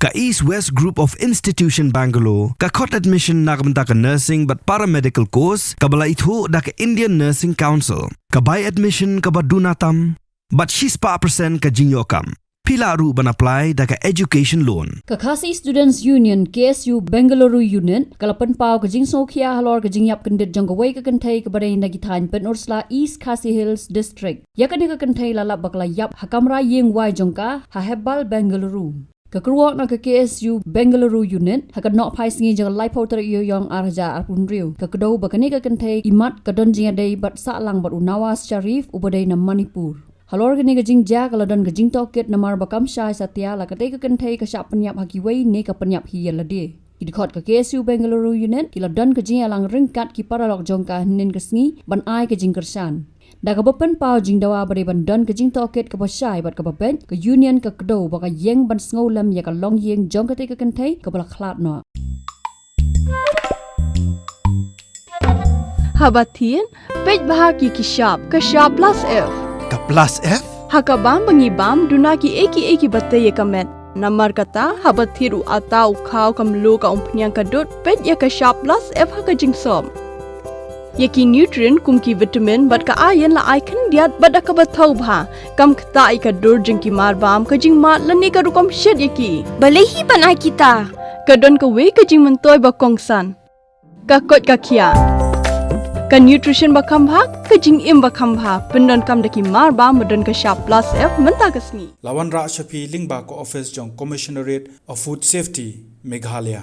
Ka East West Group of Institution Bengaluru, ka khot admission nagamta ka nursing but paramedical course, ka bala ithu da ka Indian Nursing Council, ka buy admission ka badunatam, but she's pa percent ka jingyokam. Pila ru ban apply da ka education loan. Kakasi Students Union KSU Bengaluru Union kalapan pau ka jing sokhia halor ka jingyap kendit jangawai ka Kynthei ka baday na Thaiñ Pynursla East Khasi Hills District. Yakani ka Kynthei lalap bakla yap hakamra yeng wai jongka ha hebal Bengaluru. Ka Kyrwoh na ka KSU Bengaluru Unit ha ka nok phai singi jang lai pau tar yo yong arja arpun riu. Ka kdo bakani ka Kynthei imat ka don Jingïadei bat sa lang bat Nawaz Sharif ubaday na Manipur. Halor gani ka jingja kala dan ka jing toket namar bakam shai Atiar la ka te ka Kynthei ka syap penyap hakiwai ne ka penyap hiya la de. Idikot ka KSU Bengaluru Unit kila dan ka jing alang ringkat ki paralok jongka nin ka sngi ban ai ka jing kersan. Da ka bapen pau jing dawa bare ban dan ka jing toket ka syai bat ka bapen ka union ka kdo baka yeng ban sngolam ya ka long yeng jong ka te ka Kynthei ka bala khlat no. Habatin pej bahaki ki shop ka shop plus F. Ka plus F? Hakabam bangibam dunaki eki batte ye kamet. Namar kata habathiru atau khau kamlu ka umpnyang kadut pet ya ka sharp plus F haka jingsom. Yaki nutrient kumki vitamin bat ka ayan la icon diat bat ka bathau bha kam khta ai ka dur jingki mar bam ka jing mat lani ka rukom shed yaki. Balehi banai kita. Kadon ka we ka jing mentoy ba kongsan. Ka kot ka khia. Ka nutrition bakam bha ka jing im bakam bha pendon kam daki mar ba madon ka sharp plus F menta kasni Lawan Ra Shafi Lingba ko office jong Commissionerate of Food Safety Meghalaya